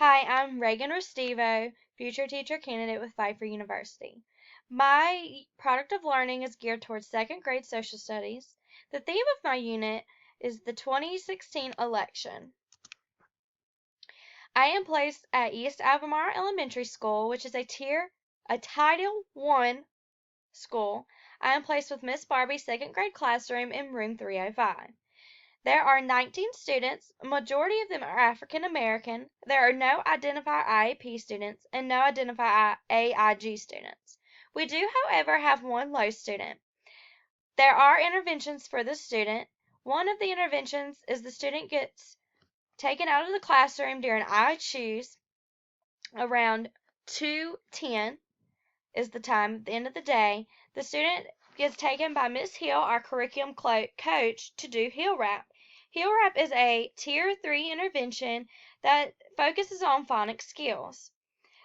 Hi, I'm Reagan Restivo, future teacher candidate with Pfeiffer University. My product of learning is geared towards second grade social studies. The theme of my unit is the 2016 election. I am placed at East Albemarle Elementary School, which is a Title I school. I am placed with Miss Barbie's second grade classroom in room 305. There are 19 students. A majority of them are African American. There are no Identify IEP students and no Identify AIG students. We do, however, have one low student. There are interventions for the student. One of the interventions is the student gets taken out of the classroom during I Choose around 2:10 is the time at the end of the day. The student gets taken by Miss Hill, our curriculum coach, to do Hill Rap. Hill Rap is a Tier 3 intervention that focuses on phonics skills.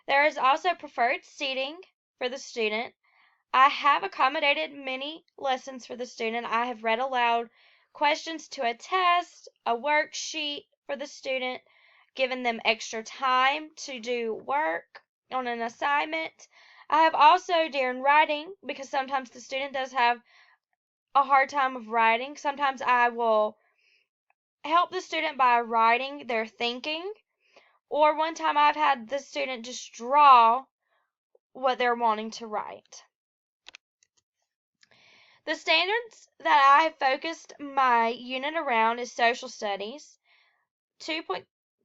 There is also preferred seating for the student. I have accommodated many lessons for the student. I have read aloud questions to a test, a worksheet for the student, given them extra time to do work on an assignment. I have also, during writing, because sometimes the student does have a hard time of writing, sometimes I will help the student by writing their thinking. Or one time I've had the student just draw what they're wanting to write. The standards that I have focused my unit around is social studies,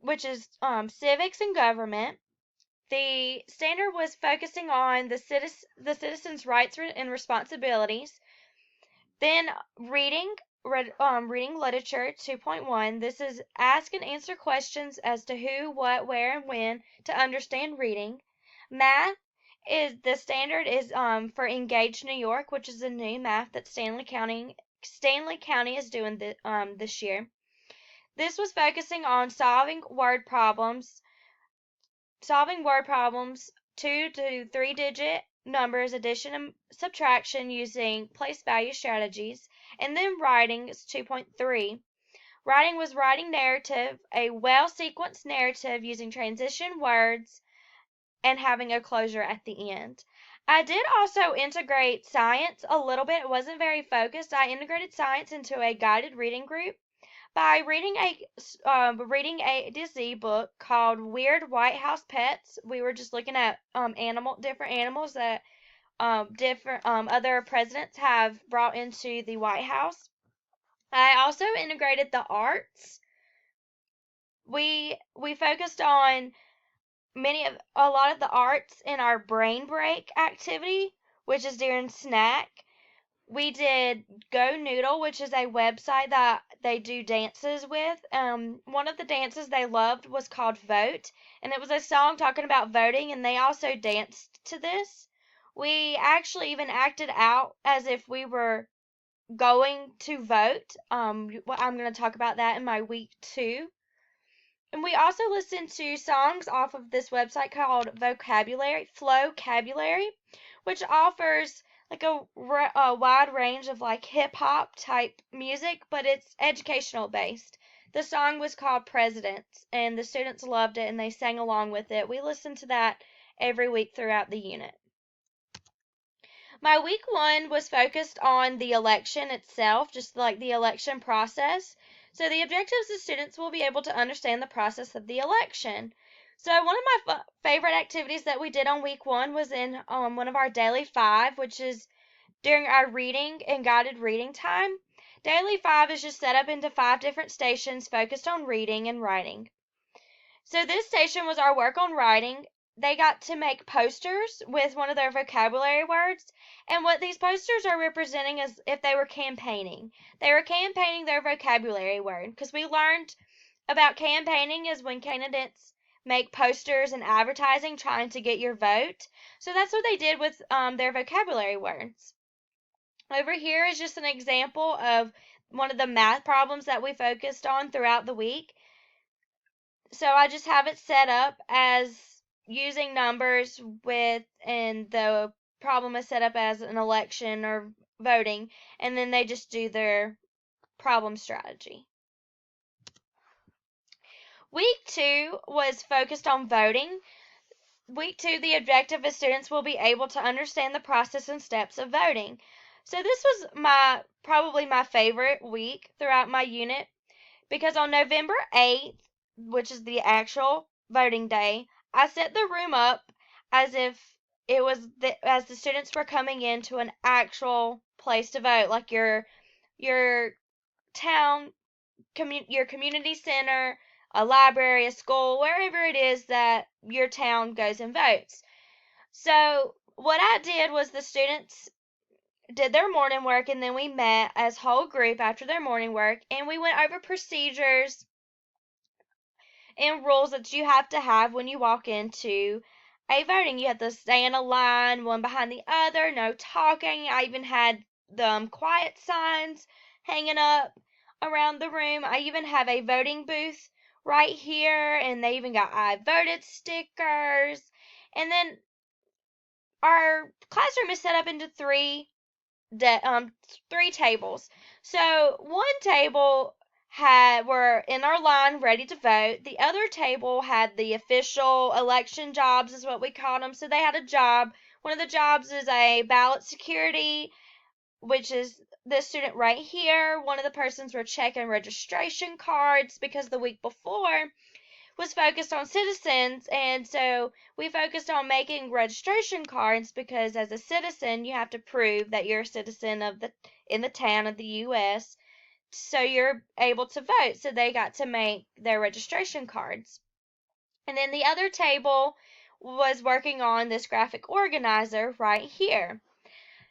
which is civics and government. The standard was focusing on the citizens' rights and responsibilities. Then reading literature 2.1. This is ask and answer questions as to who, what, where, and when to understand reading. Math is the standard is for Engage New York, which is a new math that Stanley County is doing this year. This was focusing on solving word problems, 2 to 3 digit numbers, addition and subtraction using place value strategies, and then writing is 2.3. Writing was writing narrative, a well sequenced narrative using transition words and having a closure at the end. I did also integrate science a little bit. It wasn't very focused. I integrated science into a guided reading group by reading A to Z book called Weird White House Pets. We were just looking at different animals that different other presidents have brought into the White House. I also integrated the arts. We focused on a lot of the arts in our brain break activity, which is during snack. We did Go Noodle, which is a website that they do dances with. One of the dances they loved was called Vote, and it was a song talking about voting, and they also danced to this. We actually even acted out as if we were going to vote. I'm going to talk about that in my week 2. And we also listened to songs off of this website called Flowcabulary, which offers like a wide range of like hip hop type music, but it's educational based. The song was called Presidents, and the students loved it and they sang along with it. We listened to that every week throughout the unit. My week 1 was focused on the election itself, just like the election process. So the objectives the students will be able to understand the process of the election. So one of my favorite activities that we did on week 1 was in one of our daily 5, which is during our reading and guided reading time. Daily 5 is just set up into 5 different stations focused on reading and writing. So this station was our work on writing. They got to make posters with one of their vocabulary words, and what these posters are representing is if they were campaigning. They were campaigning their vocabulary word, because we learned about campaigning is when candidates make posters and advertising trying to get your vote. So that's what they did with their vocabulary words. Over here is just an example of one of the math problems that we focused on throughout the week. So I just have it set up as using numbers and the problem is set up as an election or voting, and then they just do their problem strategy. Week 2 was focused on voting. Week 2, the objective is students will be able to understand the process and steps of voting. So this was probably my favorite week throughout my unit, because on November 8th, which is the actual voting day, I set the room up as if it was as the students were coming into an actual place to vote, like your town, your community center, a library, a school, wherever it is that your town goes and votes. So what I did was the students did their morning work, and then we met as whole group after their morning work, and we went over procedures and rules that you have to have when you walk into a voting. You have to stay in a line, one behind the other, no talking. I even had the quiet signs hanging up around the room. I even have a voting booth right here, and they even got I voted stickers. And then our classroom is set up into three tables. So one table were in our line ready to vote. The other table had the official election jobs, is what we called them. So they had a job. One of the jobs is a ballot security, which is this student right here. One of the persons were checking registration cards, because the week before was focused on citizens, and so we focused on making registration cards, because as a citizen you have to prove that you're a citizen in the town of the US, so you're able to vote. So they got to make their registration cards. And then the other table was working on this graphic organizer right here.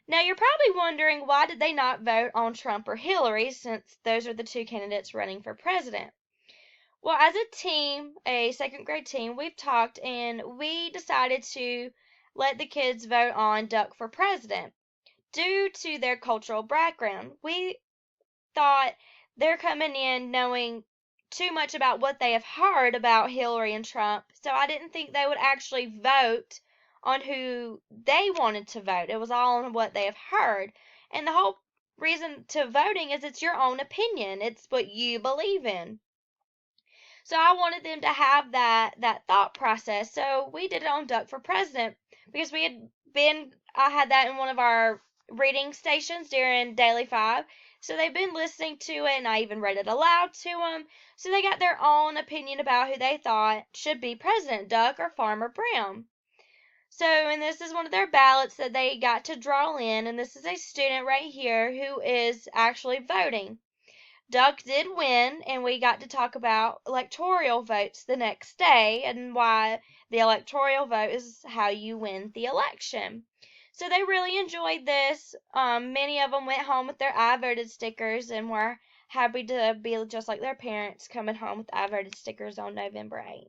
Now you're probably wondering, why did they not vote on Trump or Hillary, since those are the two candidates running for president? Well, as a team, a second grade team, we've talked, and we decided to let the kids vote on Duck for President due to their cultural background. We thought they're coming in knowing too much about what they have heard about Hillary and Trump, so I didn't think they would actually vote on who they wanted to vote. It was all on what they have heard. And the whole reason to voting is it's your own opinion, it's what you believe in. So I wanted them to have that thought process. So we did it on Duck for President, because I had that in one of our reading stations during Daily 5. So they've been listening to it, and I even read it aloud to them. So they got their own opinion about who they thought should be president, Duck or Farmer Brown. So, and this is one of their ballots that they got to draw in, and this is a student right here who is actually voting. Duck did win, and we got to talk about electoral votes the next day, and why the electoral vote is how you win the election. So they really enjoyed this. Many of them went home with their I voted stickers and were happy to be just like their parents, coming home with I voted stickers on November 8th.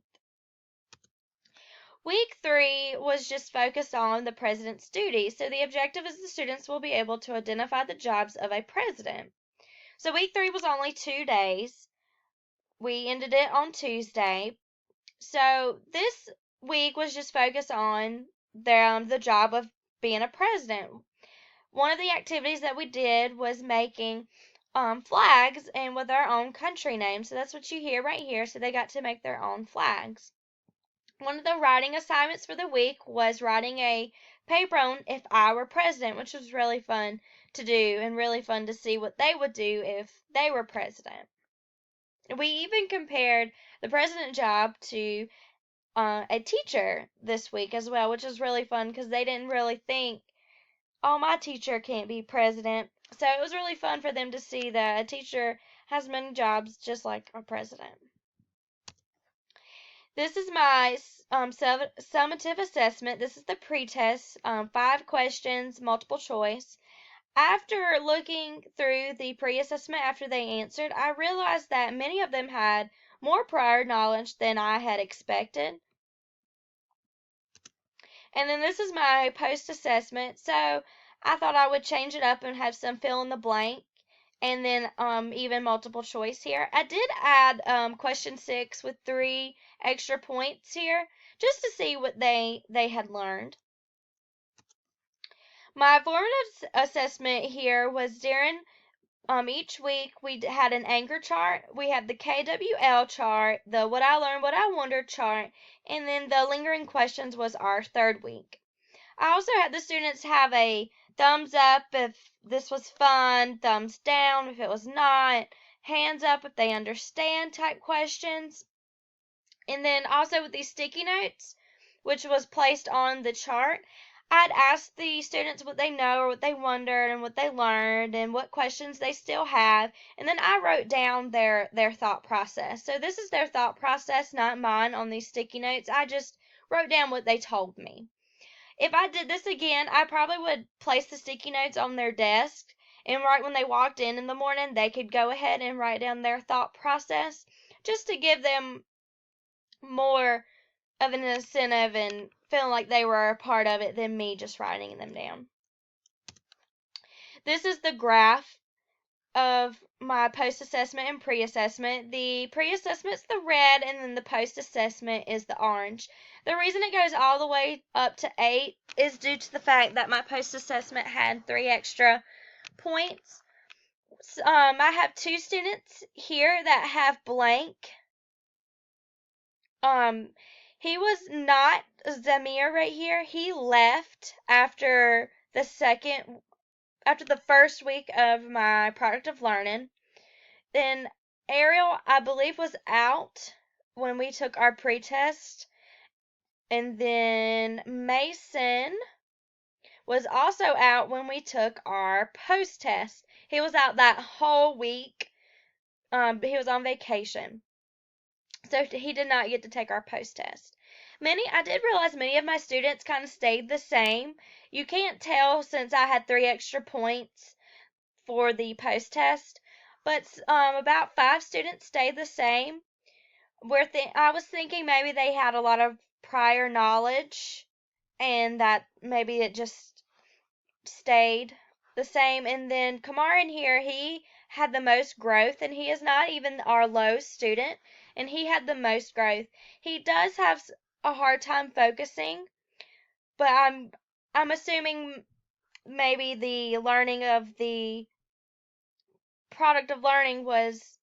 Week 3 was just focused on the president's duties. So the objective is the students will be able to identify the jobs of a president. So week 3 was only 2 days. We ended it on Tuesday. So this week was just focused on the job of being a president. One of the activities that we did was making flags, and with our own country names. So that's what you hear right here. So they got to make their own flags. One of the writing assignments for the week was writing a paper on If I Were President, which was really fun to do, and really fun to see what they would do if they were president. We even compared the president job to a teacher this week as well, which was really fun, because they didn't really think, oh, my teacher can't be president. So it was really fun for them to see that a teacher has many jobs just like a president. This is my summative assessment. This is the pretest, 5 questions, multiple choice. After looking through the pre-assessment after they answered, I realized that many of them had more prior knowledge than I had expected. And then this is my post-assessment. So I thought I would change it up and have some fill in the blank, and then even multiple choice here. I did add question 6 with 3 extra points here, just to see what they had learned. My formative assessment here was during each week we had an anchor chart, we had the KWL chart, the what I learned, what I wondered chart, and then the lingering questions was our third week. I also had the students have a thumbs up if this was fun, thumbs down if it was not, hands up if they understand type questions. And then also with these sticky notes, which was placed on the chart, I'd asked the students what they know or what they wondered and what they learned and what questions they still have. And then I wrote down their thought process. So this is their thought process, not mine on these sticky notes. I just wrote down what they told me. If I did this again, I probably would place the sticky notes on their desk, and right when they walked in the morning, they could go ahead and write down their thought process just to give them more of an incentive and feeling like they were a part of it than me just writing them down. This is the graph of my post-assessment and pre-assessment. The pre-assessment's the red and then the post-assessment is the orange. The reason it goes all the way up to 8 is due to the fact that my post-assessment had 3 extra points. I have 2 students here that have blank. He was not Zamir right here. He left after the first week of my product of learning. Then Ariel, I believe, was out when we took our pre-test. And then Mason was also out when we took our post-test. He was out that whole week. He was on vacation. So he did not get to take our post-test. I did realize many of my students kind of stayed the same. You can't tell since I had 3 extra points for the post-test, but about 5 students stayed the same. I was thinking maybe they had a lot of prior knowledge and that maybe it just stayed the same. And then Kamar in here, he had the most growth, and he is not even our low student, and he had the most growth. He does have a hard time focusing, but I'm assuming maybe the learning of the product of learning was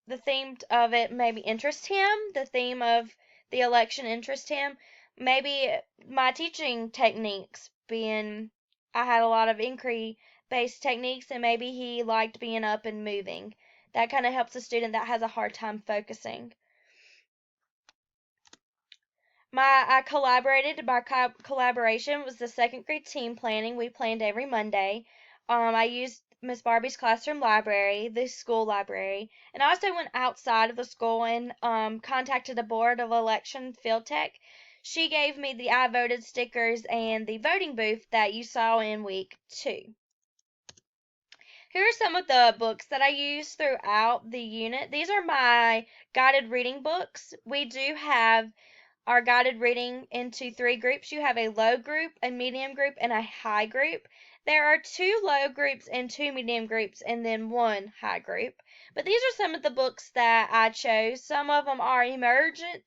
the theme of it maybe interest him, the theme of the election interest him. Maybe my teaching techniques being I had a lot of inquiry based techniques and maybe he liked being up and moving. That kind of helps a student that has a hard time focusing. My collaboration was the second grade team planning. We planned every Monday. I used Miss Barbie's classroom library, the school library, and I also went outside of the school and contacted a board of election field tech. She gave me the I voted stickers and the voting booth that you saw in week 2. Here are some of the books that I use throughout the unit. These are my guided reading books. We do have our guided reading into 3 groups. You have a low group, a medium group, and a high group. There are 2 low groups and 2 medium groups and then 1 high group. But these are some of the books that I chose. Some of them are immersion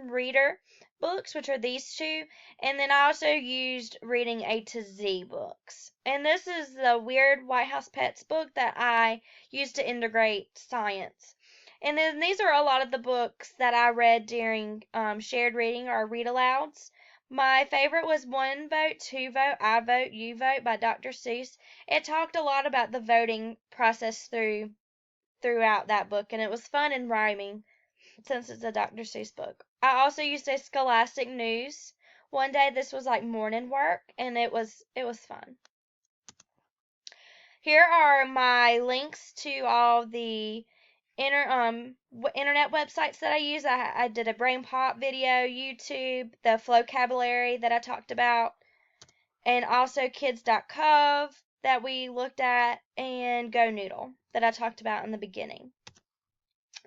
reader books, which are these 2. And then I also used reading A to Z books. And this is the Weird White House Pets book that I used to integrate science. And then these are a lot of the books that I read during shared reading or read alouds. My favorite was One Vote, Two Vote, I Vote, You Vote by Dr. Seuss. It talked a lot about the voting process throughout that book, and it was fun and rhyming since it's a Dr. Seuss book. I also used a Scholastic News. One day this was like morning work, and it was fun. Here are my links to all the internet websites that I use. I did a brain pop video, YouTube, the vocabulary that I talked about, and also kids.cov that we looked at, and Go Noodle that I talked about in the beginning.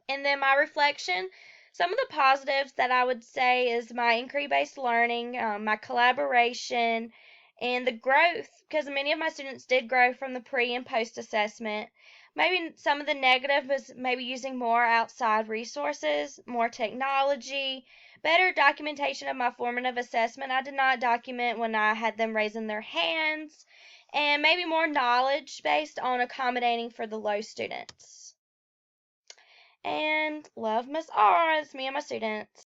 And then my reflection, some of the positives that I would say is my inquiry-based learning, my collaboration, and the growth, because many of my students did grow from the pre and post assessment. Maybe some of the negative was maybe using more outside resources, more technology, better documentation of my formative assessment. I did not document when I had them raising their hands, and maybe more knowledge based on accommodating for the low students. And love Miss R. It's me and my students.